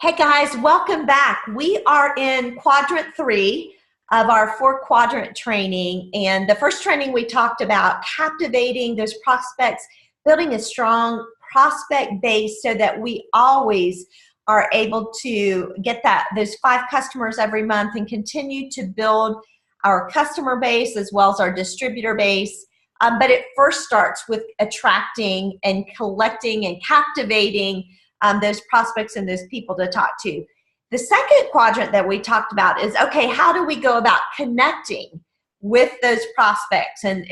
Hey guys, welcome back. We are in quadrant 3 of our 4 quadrant training. And the first training we talked about captivating those prospects, building a strong prospect base so that we always are able to get those 5 customers every month and continue to build our customer base as well as our distributor base. But it first starts with attracting and collecting and captivating those prospects and those people to talk to. The second quadrant that we talked about is, okay, how do we go about connecting with those prospects and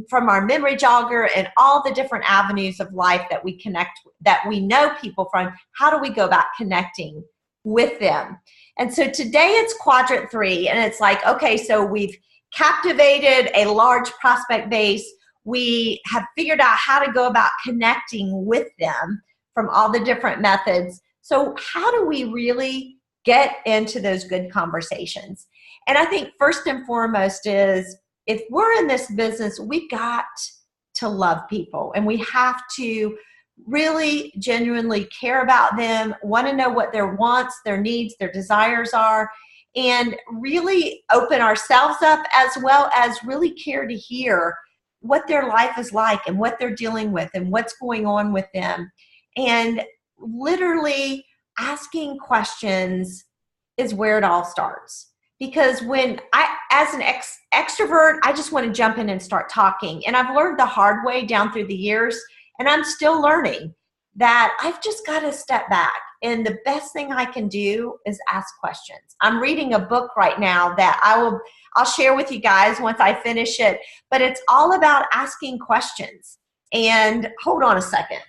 from our memory jogger and all the different avenues of life that we connect, that we know people from, how do we go about connecting with them? And so today it's quadrant 3, and it's like, okay, so we've captivated a large prospect base. We have figured out how to go about connecting with them from all the different methods. So how do we really get into those good conversations? And I think first and foremost is, if we're in this business, we got to love people, and we have to really genuinely care about them, want to know what their wants, their needs, their desires are, and really open ourselves up, as well as really care to hear what their life is like and what they're dealing with and what's going on with them. And literally asking questions is where it all starts. Because when as an extrovert, I just want to jump in and start talking. And I've learned the hard way down through the years, and I'm still learning, that I've just got to step back. And the best thing I can do is ask questions. I'm reading a book right now that I'll share with you guys once I finish it. But it's all about asking questions. And hold on a second.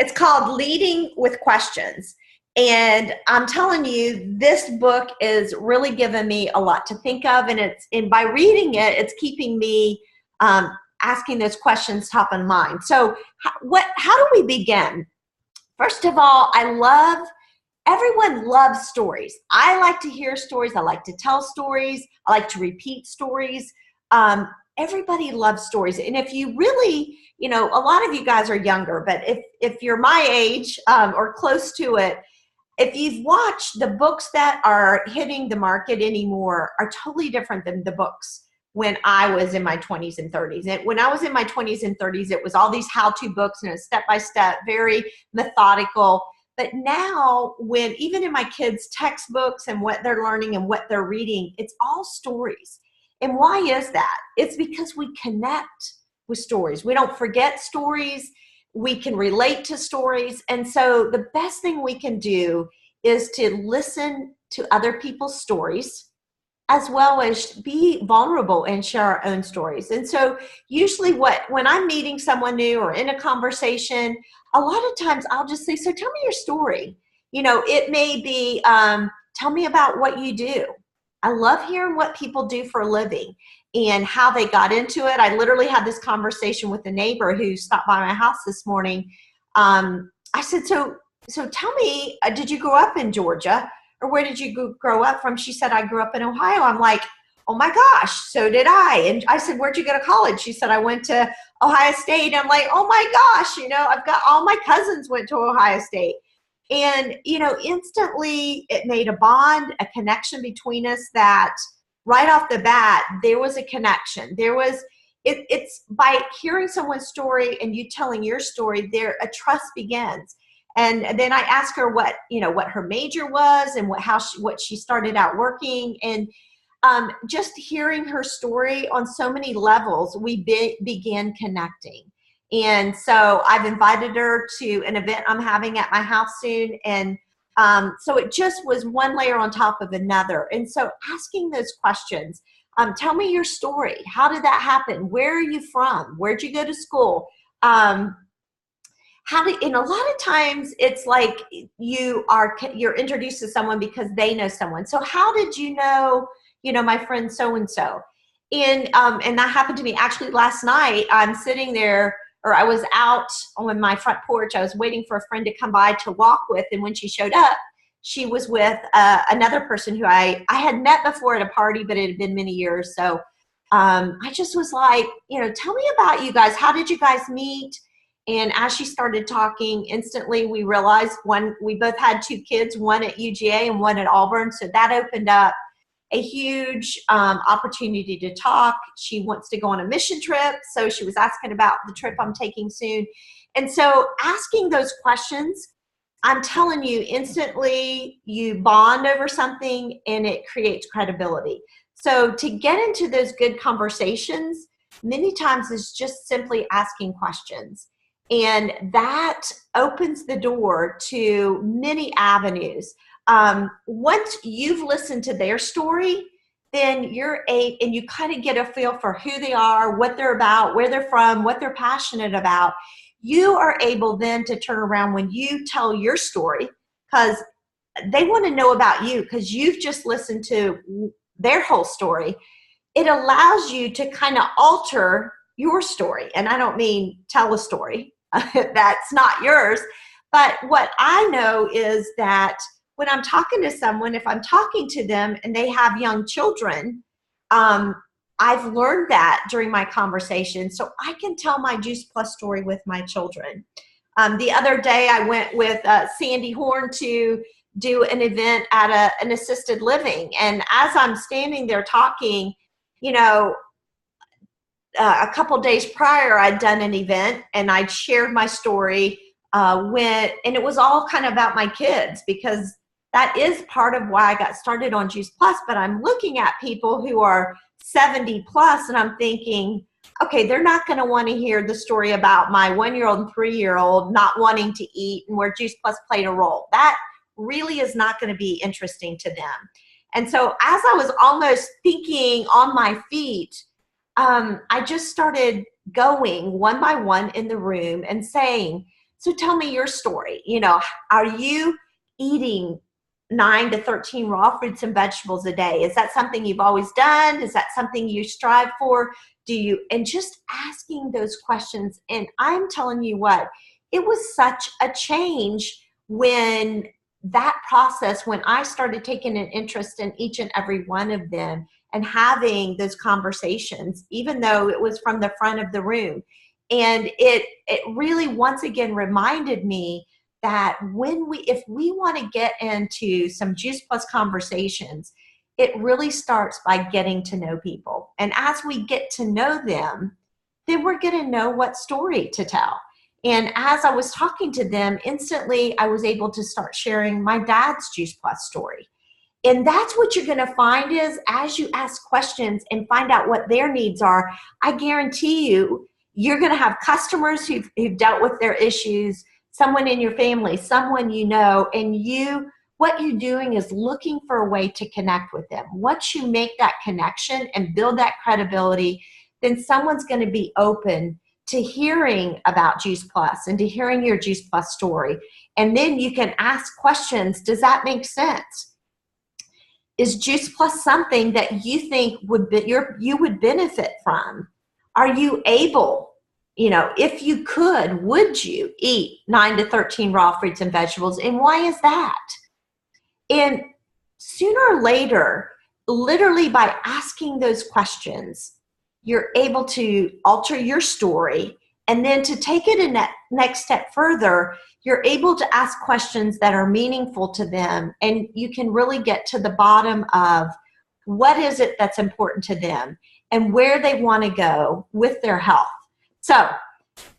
It's called Leading with Questions. And I'm telling you, this book is really giving me a lot to think of. And by reading it, it's keeping me asking those questions top of mind. So how do we begin? First of all, everyone loves stories. I like to hear stories. I like to tell stories. I like to repeat stories. Everybody loves stories. And if you really, a lot of you guys are younger, but if you're my age or close to it, if you've watched, the books that are hitting the market anymore are totally different than the books when I was in my 20s and 30s. And when I was in my 20s and 30s, it was all these how-to books, step-by-step, very methodical. But now, even in my kids' textbooks and what they're learning and what they're reading, it's all stories. And why is that? It's because we connect with stories. We don't forget stories. We can relate to stories. And so the best thing we can do is to listen to other people's stories, as well as be vulnerable and share our own stories. And so usually when I'm meeting someone new or in a conversation, a lot of times I'll just say, so tell me your story. It may be, tell me about what you do. I love hearing what people do for a living and how they got into it. I literally had this conversation with a neighbor who stopped by my house this morning. I said, so tell me, did you grow up in Georgia, or where did you grow up from? She said, I grew up in Ohio. I'm like, oh my gosh, so did I. And I said, where'd you go to college? She said, I went to Ohio State. I'm like, oh my gosh, I've got all my cousins went to Ohio State. And, instantly it made a bond, a connection between us, that right off the bat, there was a connection. It's by hearing someone's story and you telling your story, there a trust begins. And then I asked her what her major was and what she started out working. And just hearing her story on so many levels, we began connecting. And so I've invited her to an event I'm having at my house soon. And so it just was one layer on top of another. And so asking those questions, tell me your story. How did that happen? Where are you from? Where'd you go to school? And a lot of times it's like you're introduced to someone because they know someone. So how did you know, my friend so-and-so? And that happened to me actually last night. I'm sitting there, or I was out on my front porch. I was waiting for a friend to come by to walk with. And when she showed up, she was with another person who I had met before at a party, but it had been many years. So I just was like, tell me about you guys. How did you guys meet? And as she started talking, instantly we realized we both had two kids, one at UGA and one at Auburn. So that opened up a huge opportunity to talk. She wants to go on a mission trip. So she was asking about the trip I'm taking soon. And so asking those questions, I'm telling you, instantly you bond over something and it creates credibility. So to get into those good conversations, many times is just simply asking questions. And that opens the door to many avenues. Once you've listened to their story, then and you kind of get a feel for who they are, what they're about, where they're from, what they're passionate about. You are able then to turn around when you tell your story, because they want to know about you because you've just listened to their whole story. It allows you to kind of alter your story. And I don't mean tell a story that's not yours. But what I know is that when I'm talking to someone, if I'm talking to them and they have young children, I've learned that during my conversation. So I can tell my Juice Plus story with my children. The other day I went with Sandy Horn to do an event at an assisted living. And as I'm standing there talking, you know, a couple days prior, I'd done an event and I'd shared my story and it was all kind of about my kids, because that is part of why I got started on Juice Plus. But I'm looking at people who are 70 plus and I'm thinking, okay, they're not going to want to hear the story about my 1-year-old and 3-year-old not wanting to eat and where Juice Plus played a role. That really is not going to be interesting to them. And so as I was almost thinking on my feet, I just started going one by one in the room and saying, so tell me your story. You know, are you eating 9 to 13 raw fruits and vegetables a day? Is that something you've always done? Is that something you strive for? And just asking those questions. And I'm telling you what, it was such a change when I started taking an interest in each and every one of them and having those conversations, even though it was from the front of the room. And it really once again reminded me that if we want to get into some Juice Plus conversations, it really starts by getting to know people. And as we get to know them, then we're going to know what story to tell. And as I was talking to them, instantly I was able to start sharing my dad's Juice Plus story. And that's what you're going to find is as you ask questions and find out what their needs are, I guarantee you're going to have customers who've dealt with their issues, someone in your family, someone you know, and what you're doing is looking for a way to connect with them. Once you make that connection and build that credibility, then someone's going to be open to hearing about Juice Plus and to hearing your Juice Plus story. And then you can ask questions. Does that make sense? Is Juice Plus something that you think you would benefit from? Are you able, if you could, would you eat 9 to 13 raw fruits and vegetables? And why is that? And sooner or later, literally by asking those questions, you're able to alter your story. And then to take it in that next step further, you're able to ask questions that are meaningful to them. And you can really get to the bottom of what is it that's important to them and where they want to go with their health. So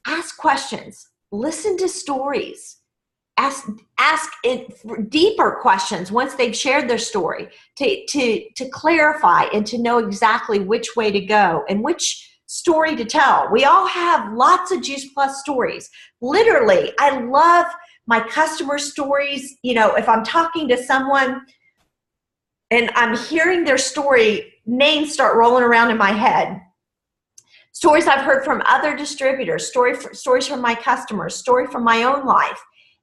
ask questions, listen to stories, ask deeper questions once they've shared their story to clarify and to know exactly which way to go and which story to tell. We all have lots of Juice Plus stories. Literally, I love my customer stories. If I'm talking to someone and I'm hearing their story, names start rolling around in my head. Stories I've heard from other distributors, stories from my customers, story from my own life.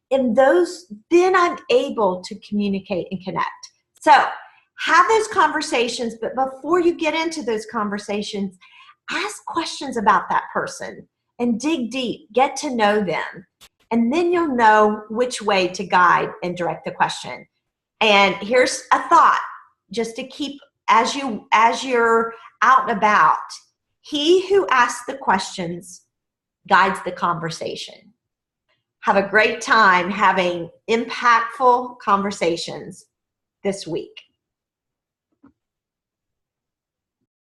And then I'm able to communicate and connect. So have those conversations, but before you get into those conversations, ask questions about that person and dig deep, get to know them. And then you'll know which way to guide and direct the question. And here's a thought, just to keep as you're out and about. He who asks the questions guides the conversation. Have a great time having impactful conversations this week.